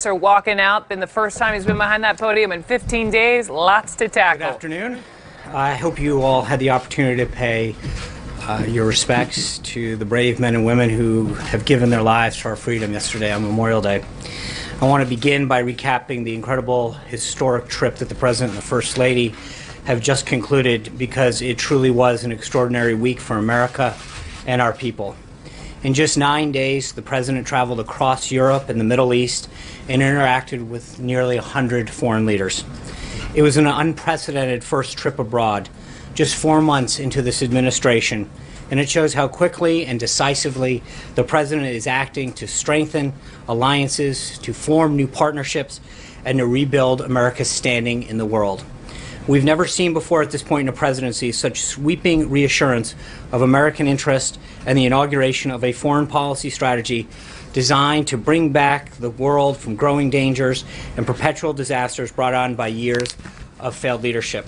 Are walking out. Been the first time he's been behind that podium in 15 days. Lots to tackle. Good afternoon. I hope you all had the opportunity to pay your respects to the brave men and women who have given their lives for our freedom yesterday on Memorial Day. I want to begin by recapping the incredible historic trip that the President and the First Lady have just concluded, because it truly was an extraordinary week for America and our people. In just 9 days, the President traveled across Europe and the Middle East and interacted with nearly 100 foreign leaders. It was an unprecedented first trip abroad, just 4 months into this administration, and it shows how quickly and decisively the President is acting to strengthen alliances, to form new partnerships, and to rebuild America's standing in the world. We've never seen before at this point in a presidency such sweeping reassurance of American interest and the inauguration of a foreign policy strategy designed to bring back the world from growing dangers and perpetual disasters brought on by years of failed leadership.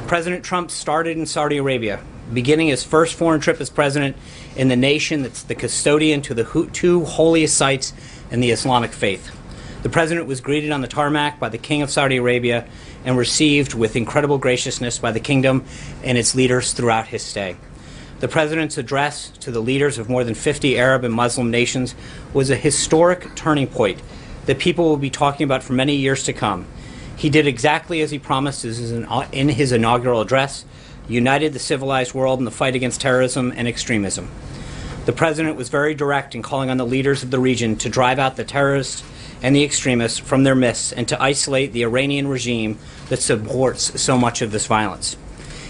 President Trump started in Saudi Arabia, beginning his first foreign trip as president in the nation that's the custodian to the two holiest sites in the Islamic faith. The President was greeted on the tarmac by the King of Saudi Arabia and received with incredible graciousness by the kingdom and its leaders throughout his stay. The President's address to the leaders of more than 50 Arab and Muslim nations was a historic turning point that people will be talking about for many years to come. He did exactly as he promised in his inaugural address, united the civilized world in the fight against terrorism and extremism. The President was very direct in calling on the leaders of the region to drive out the terrorists and the extremists from their midst and to isolate the Iranian regime that supports so much of this violence.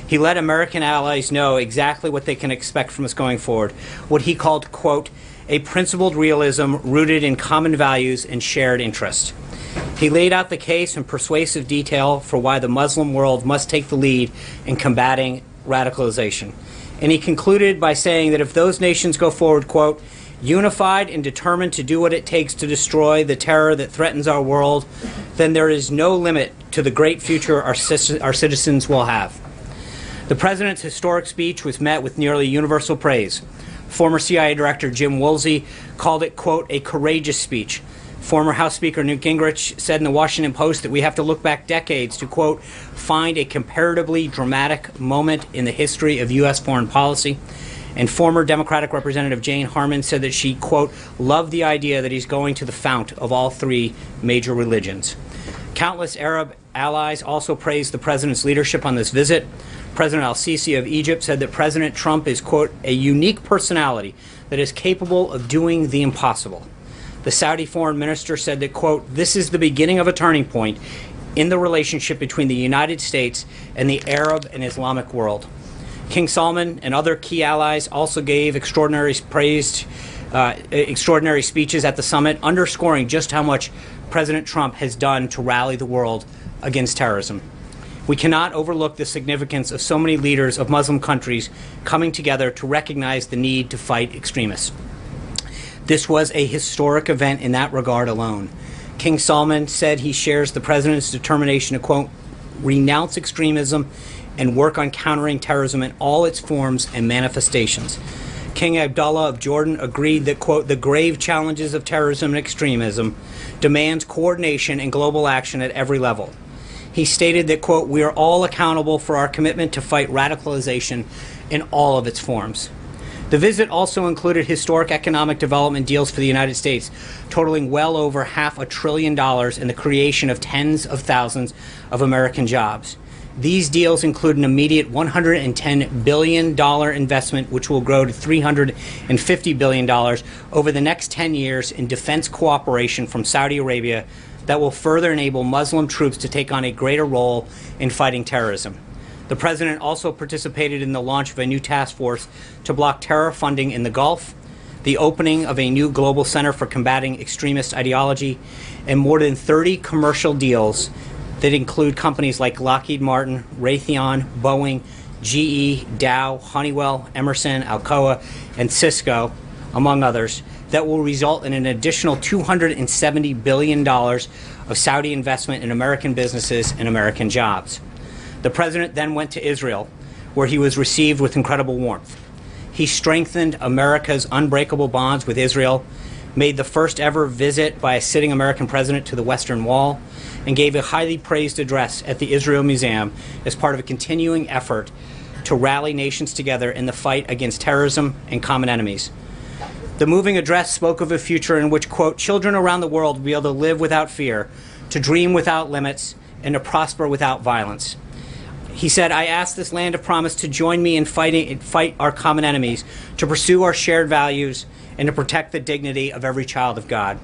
He let American allies know exactly what they can expect from us going forward, what he called, quote, a principled realism rooted in common values and shared interest. He laid out the case in persuasive detail for why the Muslim world must take the lead in combating radicalization. And he concluded by saying that if those nations go forward, quote, unified and determined to do what it takes to destroy the terror that threatens our world, then there is no limit to the great future our citizens will have. The President's historic speech was met with nearly universal praise. Former CIA Director Jim Woolsey called it, quote, a courageous speech. Former House Speaker Newt Gingrich said in the Washington Post that we have to look back decades to, quote, find a comparatively dramatic moment in the history of U.S. foreign policy. And former Democratic Representative Jane Harman said that she, quote, loved the idea that he's going to the fount of all three major religions. Countless Arab allies also praised the President's leadership on this visit. President al-Sisi of Egypt said that President Trump is, quote, a unique personality that is capable of doing the impossible. The Saudi foreign minister said that, quote, this is the beginning of a turning point in the relationship between the United States and the Arab and Islamic world. King Salman and other key allies also gave extraordinary speeches at the summit, underscoring just how much President Trump has done to rally the world against terrorism. We cannot overlook the significance of so many leaders of Muslim countries coming together to recognize the need to fight extremists. This was a historic event in that regard alone. King Salman said he shares the President's determination to, quote, renounce extremism and work on countering terrorism in all its forms and manifestations. King Abdullah of Jordan agreed that, quote, the grave challenges of terrorism and extremism demands coordination and global action at every level. He stated that, quote, we are all accountable for our commitment to fight radicalization in all of its forms. The visit also included historic economic development deals for the United States, totaling well over $500 billion and the creation of tens of thousands of American jobs. These deals include an immediate $110 billion investment, which will grow to $350 billion over the next 10 years in defense cooperation from Saudi Arabia that will further enable Muslim troops to take on a greater role in fighting terrorism. The President also participated in the launch of a new task force to block terror funding in the Gulf, the opening of a new global center for combating extremist ideology, and more than 30 commercial deals that include companies like Lockheed Martin, Raytheon, Boeing, GE, Dow, Honeywell, Emerson, Alcoa, and Cisco, among others, that will result in an additional $270 billion of Saudi investment in American businesses and American jobs. The President then went to Israel, where he was received with incredible warmth. He strengthened America's unbreakable bonds with Israel, made the first ever visit by a sitting American president to the Western Wall, and gave a highly praised address at the Israel Museum as part of a continuing effort to rally nations together in the fight against terrorism and common enemies. The moving address spoke of a future in which, quote, children around the world will be able to live without fear, to dream without limits, and to prosper without violence. He said, I ask this land of promise to join me in fight our common enemies, to pursue our shared values, and to protect the dignity of every child of God.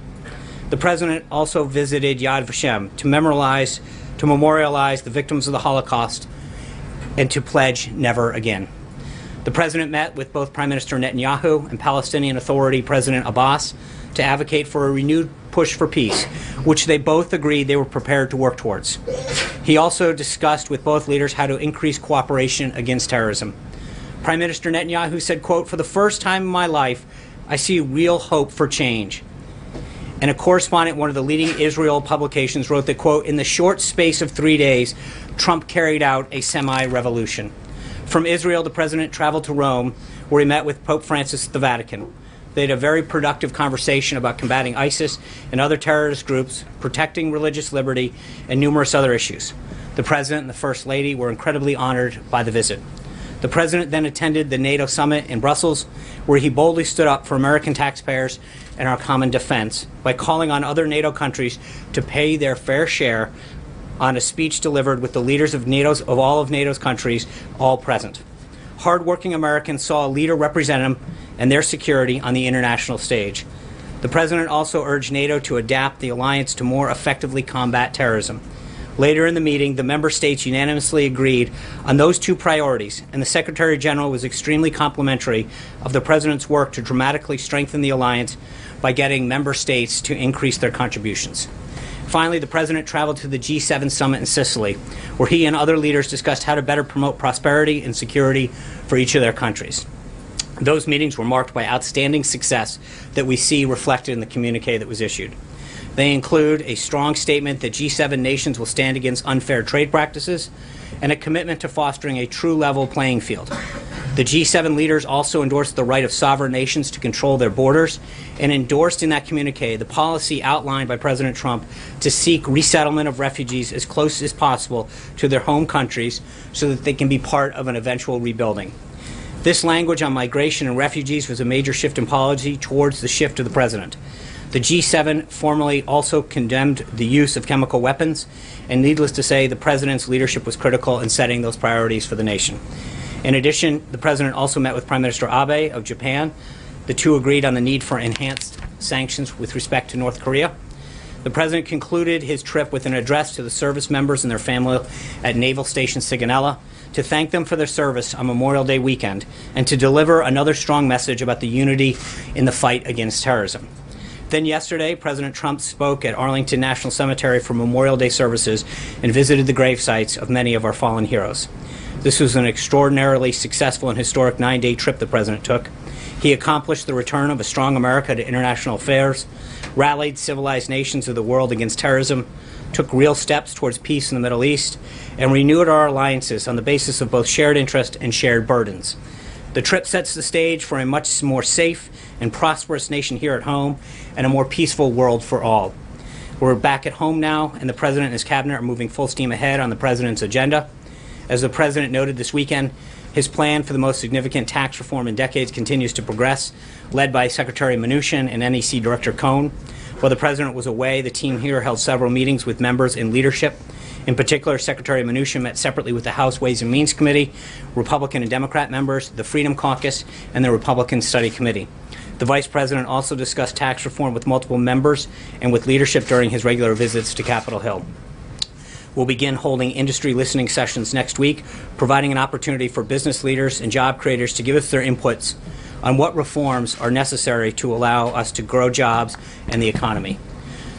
The president also visited Yad Vashem to memorialize the victims of the Holocaust and to pledge never again. The president met with both Prime Minister Netanyahu and Palestinian Authority President Abbas to advocate for a renewed push for peace, which they both agreed they were prepared to work towards. He also discussed with both leaders how to increase cooperation against terrorism. Prime Minister Netanyahu said, quote, for the first time in my life, I see real hope for change. And a correspondent at one of the leading Israel publications wrote that, quote, in the short space of 3 days, Trump carried out a semi-revolution. From Israel, the president traveled to Rome, where he met with Pope Francis at the Vatican. They had a very productive conversation about combating ISIS and other terrorist groups, protecting religious liberty, and numerous other issues. The president and the First Lady were incredibly honored by the visit. The president then attended the NATO summit in Brussels, where he boldly stood up for American taxpayers and our common defense by calling on other NATO countries to pay their fair share on a speech delivered with the leaders of all of NATO's countries, all present. Hardworking Americans saw a leader represent them and their security on the international stage. The president also urged NATO to adapt the alliance to more effectively combat terrorism. Later in the meeting, the member states unanimously agreed on those two priorities, and the Secretary General was extremely complimentary of the president's work to dramatically strengthen the alliance by getting member states to increase their contributions. Finally, the president traveled to the G7 summit in Sicily, where he and other leaders discussed how to better promote prosperity and security for each of their countries. Those meetings were marked by outstanding success that we see reflected in the communique that was issued. They include a strong statement that G7 nations will stand against unfair trade practices and a commitment to fostering a true level playing field. The G7 leaders also endorsed the right of sovereign nations to control their borders and endorsed in that communique the policy outlined by President Trump to seek resettlement of refugees as close as possible to their home countries so that they can be part of an eventual rebuilding. This language on migration and refugees was a major shift in policy towards the shift of the president. The G7 formally also condemned the use of chemical weapons, and needless to say, the president's leadership was critical in setting those priorities for the nation. In addition, the president also met with Prime Minister Abe of Japan. The two agreed on the need for enhanced sanctions with respect to North Korea. The president concluded his trip with an address to the service members and their family at Naval Station Sigonella to thank them for their service on Memorial Day weekend and to deliver another strong message about the unity in the fight against terrorism. Then yesterday, President Trump spoke at Arlington National Cemetery for Memorial Day services and visited the grave sites of many of our fallen heroes. This was an extraordinarily successful and historic 9-day trip the president took. He accomplished the return of a strong America to international affairs, rallied civilized nations of the world against terrorism, took real steps towards peace in the Middle East, and renewed our alliances on the basis of both shared interest and shared burdens. The trip sets the stage for a much more safe and prosperous nation here at home and a more peaceful world for all. We're back at home now, and the president and his cabinet are moving full steam ahead on the president's agenda. As the president noted this weekend, his plan for the most significant tax reform in decades continues to progress, led by Secretary Mnuchin and NEC Director Cohn. While the president was away, the team here held several meetings with members in leadership. In particular, Secretary Mnuchin met separately with the House Ways and Means Committee, Republican and Democrat members, the Freedom Caucus, and the Republican Study Committee. The Vice President also discussed tax reform with multiple members and with leadership during his regular visits to Capitol Hill. We'll begin holding industry listening sessions next week, providing an opportunity for business leaders and job creators to give us their inputs on what reforms are necessary to allow us to grow jobs and the economy.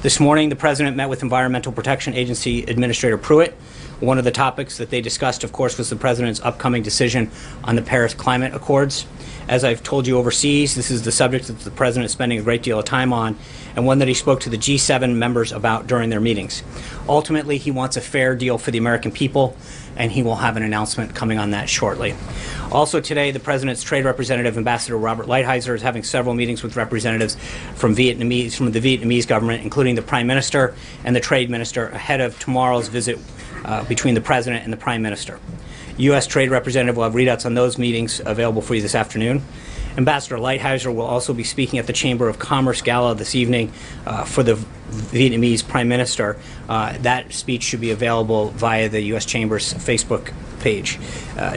This morning, the President met with Environmental Protection Agency Administrator Pruitt. One of the topics that they discussed, of course, was the President's upcoming decision on the Paris Climate Accords. As I've told you overseas, this is the subject that the President is spending a great deal of time on, and one that he spoke to the G7 members about during their meetings. Ultimately, he wants a fair deal for the American people, and he will have an announcement coming on that shortly. Also today, the President's trade representative, Ambassador Robert Lighthizer, is having several meetings with representatives from the Vietnamese government, including the Prime Minister and the Trade Minister, ahead of tomorrow's visit between the President and the Prime Minister. U.S. Trade Representative will have readouts on those meetings available for you this afternoon. Ambassador Lighthizer will also be speaking at the Chamber of Commerce Gala this evening for the Vietnamese Prime Minister. That speech should be available via the U.S. Chamber's Facebook page.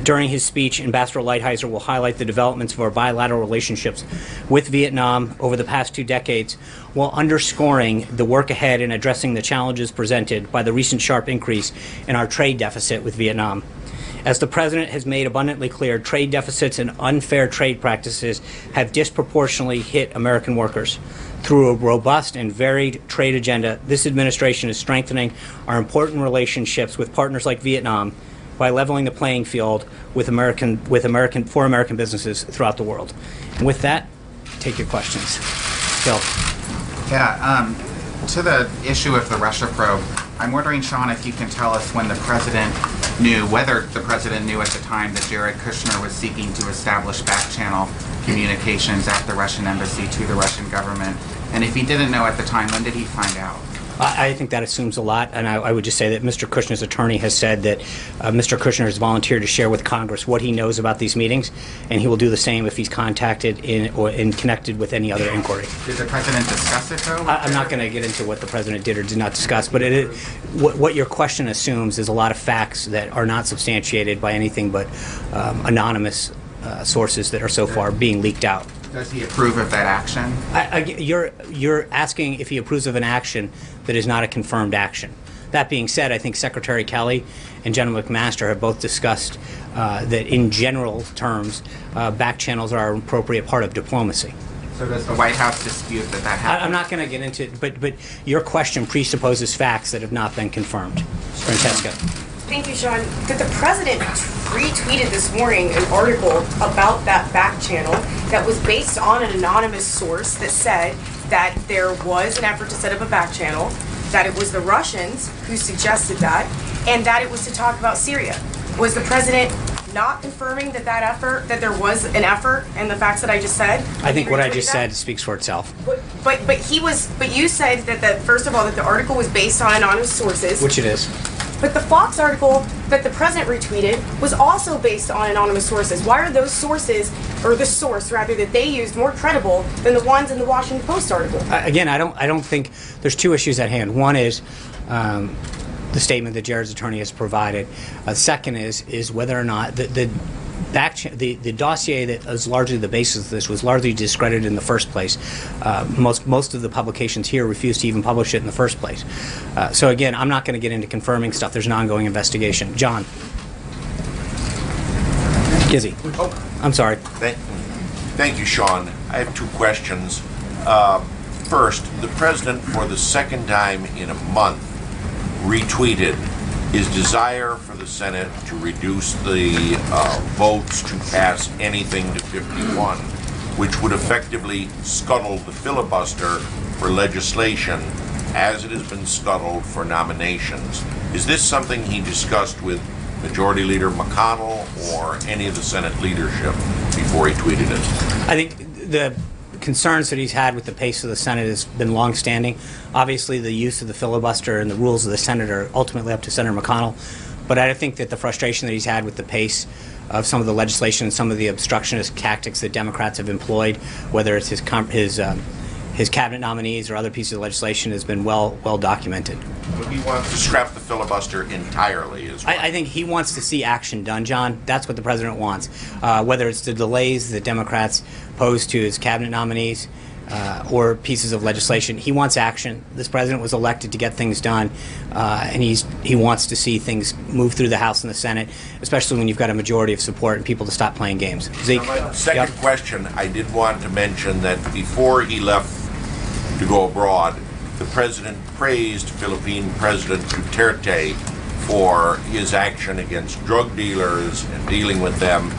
During his speech, Ambassador Lighthizer will highlight the developments of our bilateral relationships with Vietnam over the past 2 decades, while underscoring the work ahead in addressing the challenges presented by the recent sharp increase in our trade deficit with Vietnam. As the President has made abundantly clear, trade deficits and unfair trade practices have disproportionately hit American workers. Through a robust and varied trade agenda, this administration is strengthening our important relationships with partners like Vietnam by leveling the playing field for American businesses throughout the world. And with that, take your questions. Phil. Yeah, to the issue of the Russia probe, I'm wondering, Sean, if you can tell us when the President knew, whether the President knew at the time that Jared Kushner was seeking to establish back-channel communications at the Russian embassy to the Russian government. And if he didn't know at the time, when did he find out? I think that assumes a lot, and I would just say that Mr. Kushner's attorney has said that Mr. Kushner has volunteered to share with Congress what he knows about these meetings, and he will do the same if he's contacted or connected with any other inquiry. Did the President discuss it, though? I'm not going to get into what the President did or did not discuss, but what your question assumes is a lot of facts that are not substantiated by anything but anonymous sources that are so far being leaked out. Does he approve of that action? You're asking if he approves of an action that is not a confirmed action. That being said, I think Secretary Kelly and General McMaster have both discussed that in general terms, back channels are an appropriate part of diplomacy. So does the White House dispute that happened? I'm not going to get into it, but your question presupposes facts that have not been confirmed. Francesca. Thank you, Sean. Did the President retweeted this morning an article about that back channel that was based on an anonymous source that said that there was an effort to set up a back channel, that it was the Russians who suggested that, and that it was to talk about Syria? Was the President not confirming that there was an effort and the facts that I just said? I think what I just said speaks for itself. But you said that first of all, that the article was based on anonymous sources. Which it is. But the Fox article that the President retweeted was also based on anonymous sources. Why are those sources, or the source rather, that they used more credible than the ones in the Washington Post article? Again, I don't think there's 2 issues at hand. One is the statement that Jared's attorney has provided. Second is whether or not the dossier that is largely the basis of this was largely discredited in the first place. Most of the publications here refused to even publish it in the first place. So again, I'm not going to get into confirming stuff. There's an ongoing investigation. John. Gizzy. Oh. I'm sorry. Thank you, Sean. I have 2 questions. First, the President, for the second time in a month, retweeted his desire for the Senate to reduce the votes to pass anything to 51, which would effectively scuttle the filibuster for legislation as it has been scuttled for nominations. Is this something he discussed with Majority Leader McConnell or any of the Senate leadership before he tweeted it? I think the concerns that he's had with the pace of the Senate has been longstanding. Obviously, the use of the filibuster and the rules of the Senate are ultimately up to Senator McConnell. But I think that the frustration that he's had with the pace of some of the legislation and some of the obstructionist tactics that Democrats have employed, whether it's his cabinet nominees or other pieces of legislation, has been well documented. But he wants to scrap the filibuster entirely as well. I think he wants to see action done, John. That's what the President wants. Whether it's the delays that Democrats pose to his cabinet nominees or pieces of legislation, he wants action. This President was elected to get things done, and he wants to see things move through the House and the Senate, especially when you've got a majority of support and people to stop playing games. Zeke? My second question, I did want to mention that before he left to go abroad, the President praised Philippine President Duterte for his action against drug dealers and dealing with them.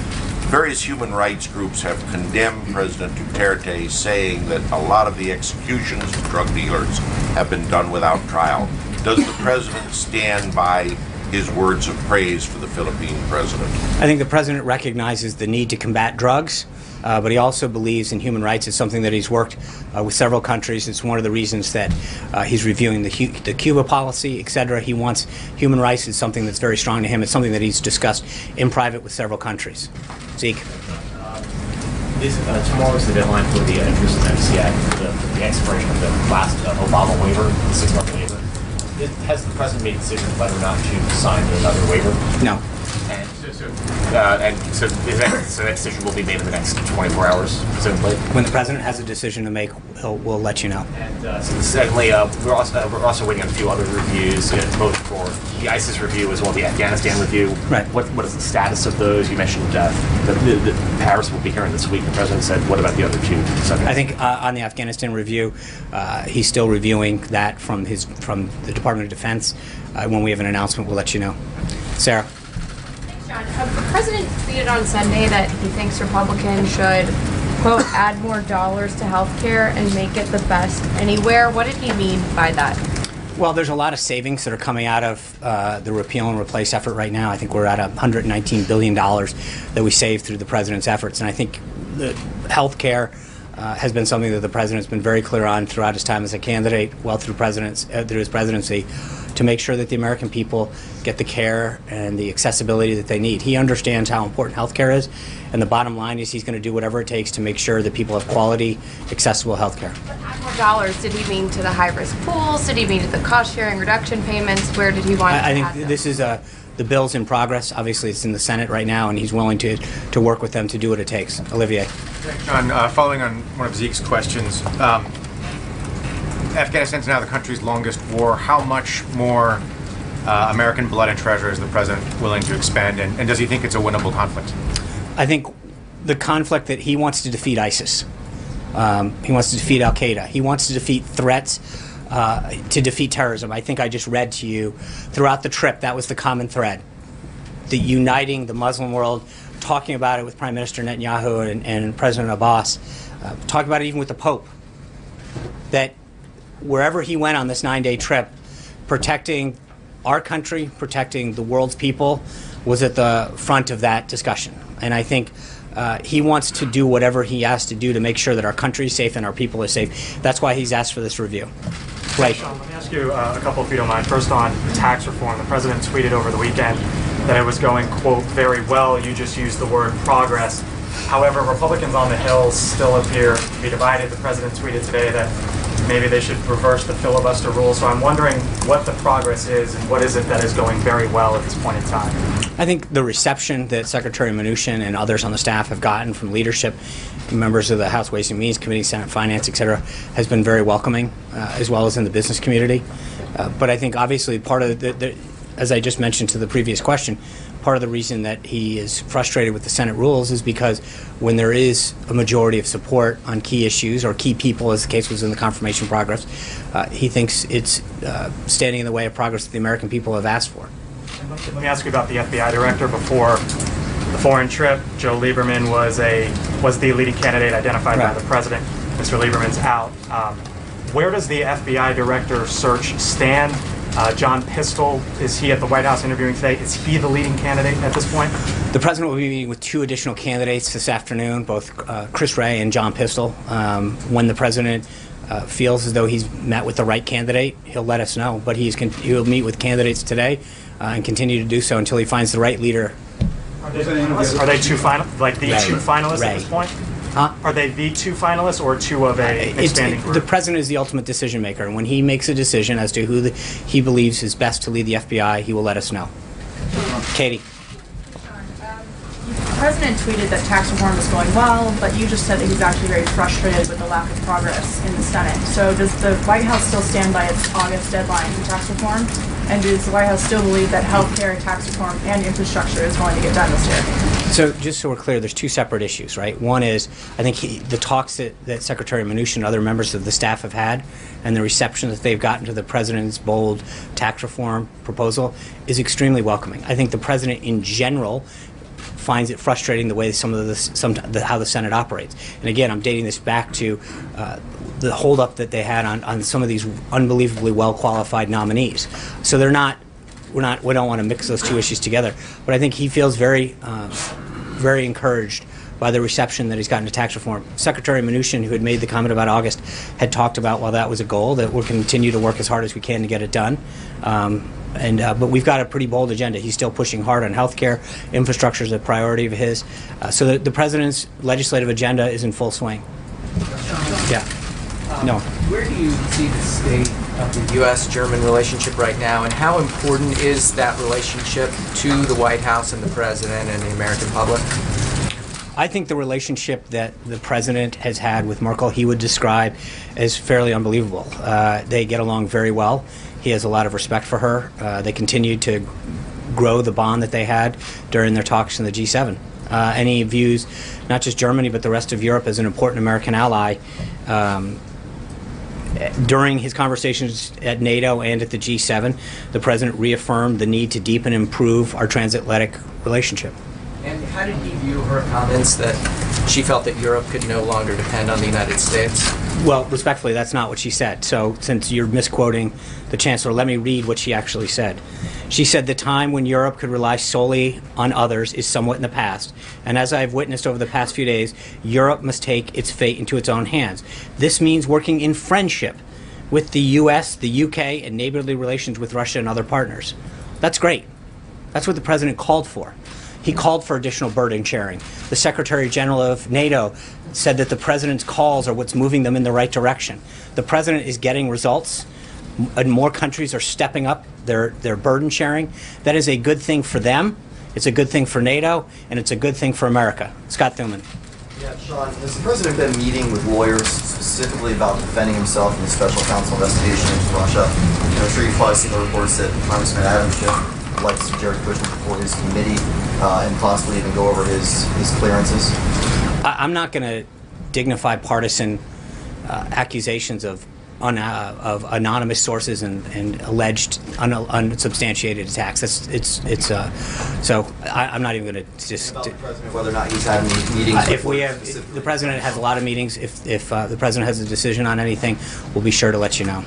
Various human rights groups have condemned President Duterte, saying that a lot of the executions of drug dealers have been done without trial. Does the president stand by his words of praise for the Philippine president? I think the president recognizes the need to combat drugs, but he also believes in human rights. It's something that he's worked with several countries. It's one of the reasons that he's reviewing the Cuba policy, etc. He wants human rights. Is something that's very strong to him. It's something that he's discussed in private with several countries. Zeke. Tomorrow's the deadline for the interest in FCA, the expiration of the last Obama waiver, the 6-month waiver. Has the president made a decision whether or not to sign another waiver? No. So that decision will be made in the next 24 hours, presumably? When the president has a decision to make, we'll let you know. And secondly, we're also waiting on a few other reviews, both for the ISIS review as well as the Afghanistan review. Right. What is the status of those? You mentioned that Paris will be hearing this week. The president said, what about the other two subjects? I think on the Afghanistan review, he's still reviewing that from the Department of Defense. When we have an announcement, we'll let you know. Sarah. John, the president tweeted on Sunday that he thinks Republicans should, quote, add more dollars to health care and make it the best anywhere. What did he mean by that? Well, there's a lot of savings that are coming out of the repeal and replace effort right now. I think we're at $119 billion that we saved through the president's efforts. And I think the health care has been something that the president's been very clear on throughout his time as a candidate, through his presidency, to make sure that the American people get the care and the accessibility that they need. He understands how important health care is, and the bottom line is he's going to do whatever it takes to make sure that people have quality, accessible health care. But add more dollars, did he mean to the high-risk pools? Did he mean to the cost-sharing reduction payments? Where did he want to add them? I think this is the bill's in progress. Obviously, it's in the Senate right now, and he's willing to work with them to do what it takes. Olivier. John, following on one of Zeke's questions, Afghanistan's now the country's longest war. How much more American blood and treasure is the president willing to expend, and does he think it's a winnable conflict? I think the conflict that he wants to defeat ISIS. He wants to defeat al-Qaeda. He wants to defeat threats, to defeat terrorism. I think I just read to you throughout the trip, that was the common thread. The uniting the Muslim world, talking about it with Prime Minister Netanyahu and President Abbas, talking about it even with the Pope, that wherever he went on this 9-day trip, protecting our country, protecting the world's people, was at the front of that discussion. And I think he wants to do whatever he has to do to make sure that our country is safe and our people are safe. That's why he's asked for this review. Right. Sean, let me ask you a couple, if you don't mind. First, on tax reform, the president tweeted over the weekend that it was going, quote, very well. You just used the word progress. However, Republicans on the Hill still appear to be divided. The president tweeted today that maybe they should reverse the filibuster rule. So I'm wondering what the progress is and what is it that is going very well at this point in time? I think the reception that Secretary Mnuchin and others on the staff have gotten from leadership, members of the House Ways and Means Committee, Senate Finance, et cetera, has been very welcoming, as well as in the business community. But I think obviously part of as I just mentioned to the previous question, part of the reason that he is frustrated with the Senate rules is because when there is a majority of support on key issues or key people, as the case was in the confirmation progress, he thinks it's standing in the way of progress that the American people have asked for. Let me ask you about the FBI director. Before the foreign trip, Joe Lieberman was the leading candidate identified by the president. Mr. Lieberman's out. Where does the FBI director search stand? John Pistol, is he at the White House interviewing today? Is he the leading candidate at this point? The president will be meeting with 2 additional candidates this afternoon, both Chris Wray and John Pistol. When the president feels as though he's met with the right candidate, he'll let us know. But he'll meet with candidates today and continue to do so until he finds the right leader. Are they two finalists at this point? Huh? Are they the 2 finalists or 2 of a expanding group? The president is the ultimate decision maker, and when he makes a decision as to who he believes is best to lead the FBI, he will let us know. Katie. The president tweeted that tax reform is going well, but you just said that he's actually very frustrated with the lack of progress in the Senate. So does the White House still stand by its August deadline for tax reform? And does the White House still believe that health care, tax reform, and infrastructure is going to get done this year? So just so we're clear, there's 2 separate issues, right? One is, I think the talks that Secretary Mnuchin and other members of the staff have had and the reception that they've gotten to the president's bold tax reform proposal is extremely welcoming. I think the president in general finds it frustrating the way how the Senate operates. And again, I'm dating this back to the holdup that they had on some of these unbelievably well-qualified nominees. So we don't want to mix those two issues together. But I think he feels very encouraged by the reception that he's gotten to tax reform. Secretary Mnuchin, who had made the comment about August, had talked about, while that was a goal, that we'll continue to work as hard as we can to get it done. But we've got a pretty bold agenda. He's still pushing hard on health care. Infrastructure is a priority of his. So the president's legislative agenda is in full swing. Yeah. No. Where do you see the state of the U.S.-German relationship right now, and how important is that relationship to the White House and the president and the American public? I think the relationship that the president has had with Merkel, he would describe as fairly unbelievable. They get along very well. He has a lot of respect for her. They continue to grow the bond that they had during their talks in the G7. And he views not just Germany, but the rest of Europe as an important American ally. During his conversations at NATO and at the G7, the president reaffirmed the need to deepen and improve our transatlantic relationship. And how did he view her comments that she felt that Europe could no longer depend on the United States? Well, respectfully, that's not what she said. So since you're misquoting the chancellor, let me read what she actually said. She said, "The time when Europe could rely solely on others is somewhat in the past. And as I've witnessed over the past few days, Europe must take its fate into its own hands. This means working in friendship with the U.S., the U.K., and neighborly relations with Russia and other partners." That's great. That's what the president called for. He called for additional burden sharing. The Secretary General of NATO said that the president's calls are what's moving them in the right direction. The president is getting results, and more countries are stepping up their burden sharing. That is a good thing for them, it's a good thing for NATO, and it's a good thing for America. Scott Thuman. Yeah, Sean, has the president been meeting with lawyers specifically about defending himself in the special counsel investigation into Russia? I'm sure you've probably seen the reports that Congressman Adams Schiff would like to see Jared Kushner before his committee and possibly even go over his clearances. I'm not going to dignify partisan accusations of anonymous sources and alleged unsubstantiated attacks. So I'm not even going to just. About the president, whether or not he's had any meetings. If the president has a lot of meetings. If the president has a decision on anything, we'll be sure to let you know.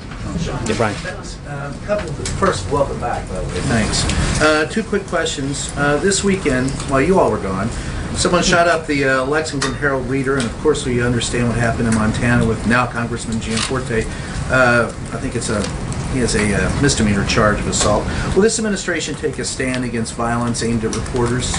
Yeah, Brian. First, welcome back, by the way. Thanks. Two quick questions. This weekend, while you all were gone, someone shot up the Lexington Herald-Leader, and of course we understand what happened in Montana with now Congressman Gianforte. I think he has a misdemeanor charge of assault. Will this administration take a stand against violence aimed at reporters?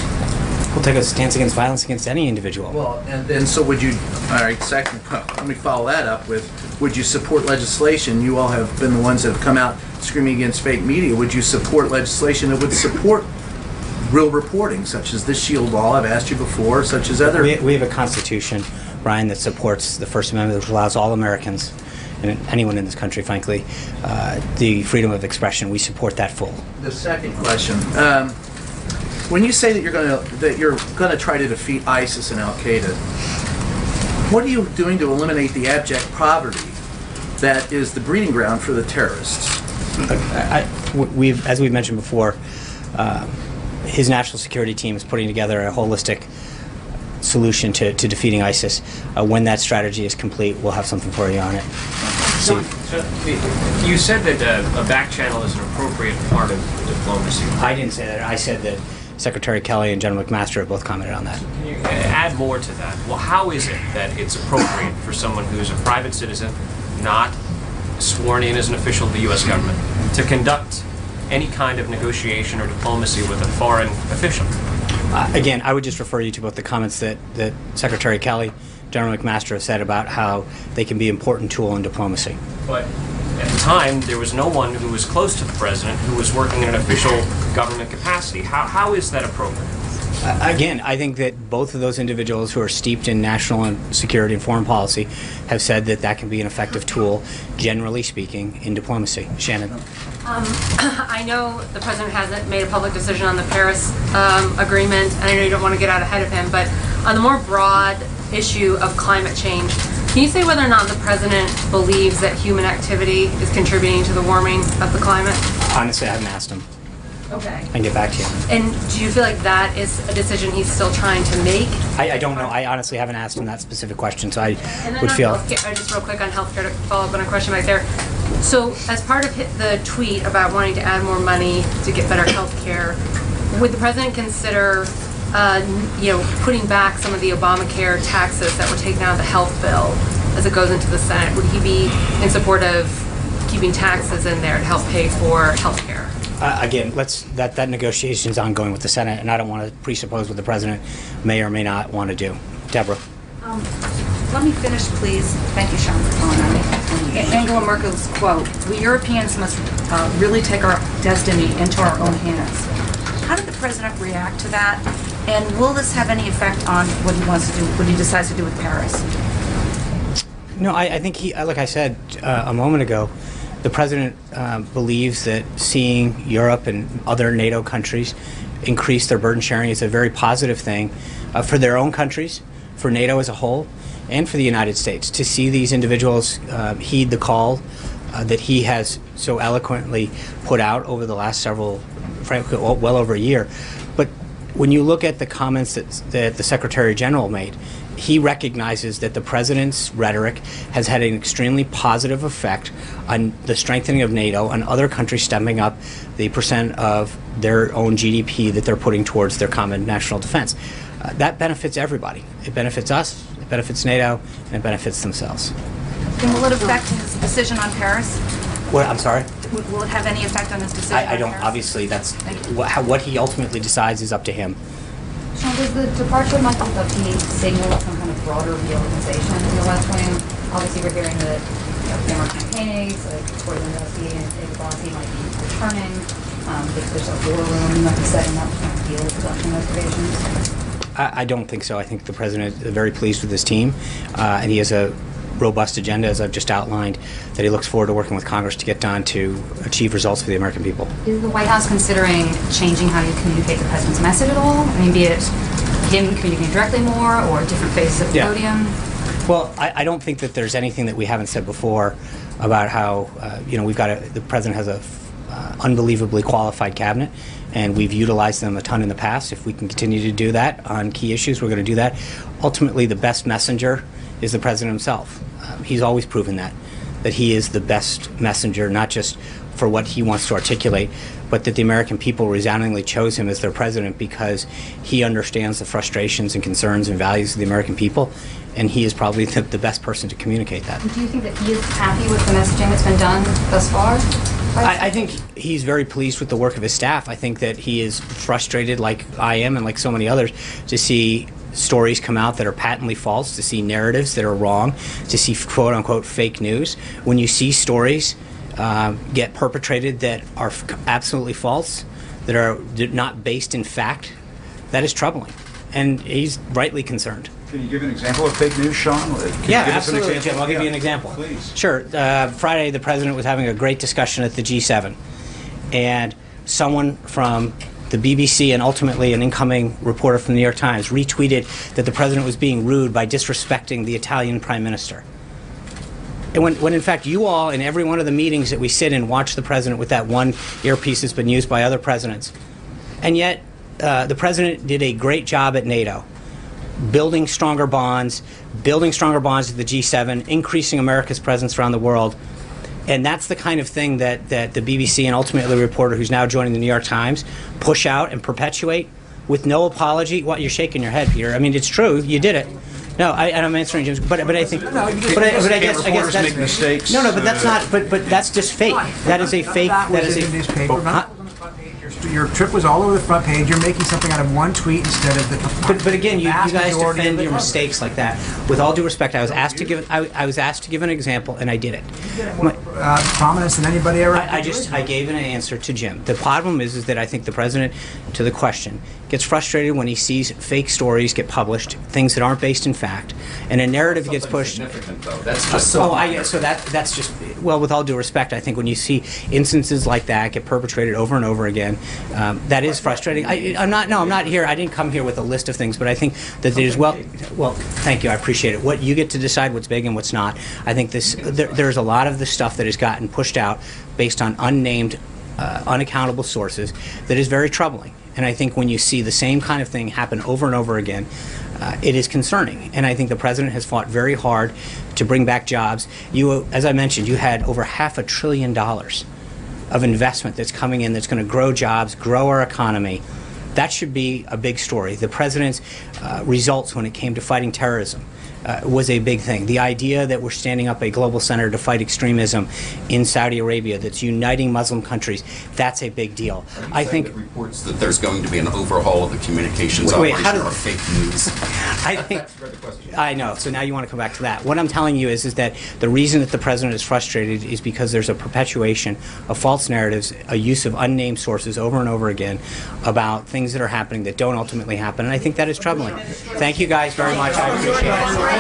We'll take a stance against violence against any individual. Well, and so would you, all right, second, let me follow that up with, would you support legislation? You all have been the ones that have come out screaming against fake media. Would you support legislation that would support real reporting, such as this SHIELD law I've asked you before, such as other... We have a Constitution, Brian, that supports the First Amendment, which allows all Americans, and anyone in this country, frankly, the freedom of expression. We support that full. The second question. When you say that you're going to try to defeat ISIS and Al Qaeda, what are you doing to eliminate the abject poverty that is the breeding ground for the terrorists? As we've mentioned before, his national security team is putting together a holistic solution to defeating ISIS. When that strategy is complete, we'll have something for you on it. So, you said that a back channel is an appropriate part of diplomacy. I didn't say that. I said that Secretary Kelly and General McMaster have both commented on that. Can you add more to that? Well, how is it that it's appropriate for someone who is a private citizen, not sworn in as an official of the U.S. government, to conduct any kind of negotiation or diplomacy with a foreign official? Again, I would just refer you to both the comments that Secretary Kelly, General McMaster have said about how they can be an important tool in diplomacy. But at the time, there was no one who was close to the president who was working in an official government capacity. How is that appropriate? Again, I think that both of those individuals who are steeped in national and security and foreign policy have said that that can be an effective tool, generally speaking, in diplomacy. Shannon. I know the president hasn't made a public decision on the Paris agreement, and I know you don't want to get out ahead of him, but on the more broad issue of climate change, can you say whether or not the president believes that human activity is contributing to the warming of the climate? Honestly, I haven't asked him. Okay. and get back to you. And do you feel like that is a decision he's still trying to make? I don't know. I honestly haven't asked him that specific question, so I And then would on feel. healthcare, just real quick on healthcare to follow up on a question right there. So as part of the tweet about wanting to add more money to get better healthcare, would the president consider, putting back some of the Obamacare taxes that were taken out of the health bill as it goes into the Senate? Would he be in support of keeping taxes in there to help pay for healthcare? Again, that negotiation is ongoing with the Senate, and I don't want to presuppose what the president may or may not want to do. Deborah. Let me finish, please. Thank you, Sean, for calling on me. Angela Merkel's quote, "We Europeans must really take our destiny into our own hands." How did the president react to that? And will this have any effect on what he wants to do, what he decides to do with Paris? No, I think he, like I said a moment ago, the president believes that seeing Europe and other NATO countries increase their burden sharing is a very positive thing for their own countries, for NATO as a whole, and for the United States. To see these individuals heed the call that he has so eloquently put out over the last frankly, well over a year. But when you look at the comments that the Secretary General made, he recognizes that the president's rhetoric has had an extremely positive effect on the strengthening of NATO and other countries stepping up the percent of their own GDP that they're putting towards their common national defense. That benefits everybody. It benefits us, it benefits NATO, and it benefits themselves. And will it affect his decision on Paris? What? I'm sorry? Will it have any effect on his decision I on don't. Paris? Obviously, that's what he ultimately decides is up to him. Sean, does the departure of Michael Duffy signal some kind of broader reorganization in the West Wing? Obviously, we're hearing that former campaign aides like Gordon-Levinsky and David Bossie might be returning. There's a war room setting up to deal with election motivations. I don't think so. I think the president is very pleased with his team, and he has a robust agenda, as I've just outlined, that he looks forward to working with Congress to get done to achieve results for the American people. Is the White House considering changing how you communicate the president's message at all? I mean, be it him communicating directly more or different faces at the podium? Well, I don't think that there's anything that we haven't said before about how, the president has a unbelievably qualified cabinet, and we've utilized them a ton in the past. If we can continue to do that on key issues, we're going to do that. Ultimately, the best messenger is the president himself. He's always proven that he is the best messenger, not just for what he wants to articulate, but that the American people resoundingly chose him as their president because he understands the frustrations and concerns and values of the American people, and he is probably the best person to communicate that. Do you think that he is happy with the messaging that's been done thus far? I think he's very pleased with the work of his staff. I think that he is frustrated, like I am and like so many others, to see stories come out that are patently false, to see narratives that are wrong, to see quote-unquote fake news. When you see stories get perpetrated that are absolutely false, that are not based in fact, that is troubling. And he's rightly concerned. Can you give an example of fake news, Sean? Yeah, absolutely, Jim. I'll give you an example. Please. Sure. Friday, the president was having a great discussion at the G7, and someone from the BBC and ultimately an incoming reporter from the New York Times retweeted that the president was being rude by disrespecting the Italian prime minister. And when in fact you all in every one of the meetings that we sit in watch the president with that one earpiece that's been used by other presidents. And yet the president did a great job at NATO, building stronger bonds at the G7, increasing America's presence around the world. And that's the kind of thing that the BBC and ultimately the reporter who's now joining the New York Times push out and perpetuate with no apology. What, you're shaking your head, Peter? I mean, it's true. You did it. No, and I'm answering Jim's, but I think, but I guess that's make mistakes. No, but that's not. But that's just fake. That is a fake. That is a newspaper. Your trip was all over the front page. You're making something out of one tweet instead of the. But again, you guys defend your mistakes like that. With all due respect, I was asked to give an example, and I did it. More prominence than anybody ever. I gave an answer to Jim. The problem is that I think the president, to the question, gets frustrated when he sees fake stories get published, things that aren't based in fact, and a narrative gets pushed. That's just that's just, well, with all due respect, I think when you see instances like that get perpetrated over and over again, that is frustrating. I'm not here. I didn't come here with a list of things, but I think that there's well, thank you. I appreciate it. What you get to decide what's big and what's not. I think there's a lot of the stuff that has gotten pushed out based on unnamed unaccountable sources that is very troubling. And I think when you see the same kind of thing happen over and over again, it is concerning. And I think the president has fought very hard to bring back jobs. You, as I mentioned, you had over $500 billion of investment that's coming in that's going to grow jobs, grow our economy. That should be a big story. The president's results when it came to fighting terrorism was a big thing. The idea that we're standing up a global center to fight extremism in Saudi Arabia that's uniting Muslim countries, that's a big deal. I think that reports that there's going to be an overhaul of the communications operation are fake news. I know. So now you want to come back to that. What I'm telling you is that the reason that the president is frustrated is because there's a perpetuation of false narratives, a use of unnamed sources over and over again about things that are happening that don't ultimately happen, and I think that is troubling. Thank you guys very much. I appreciate it.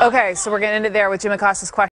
Okay, so we're going to end it there with Jim Acosta's question.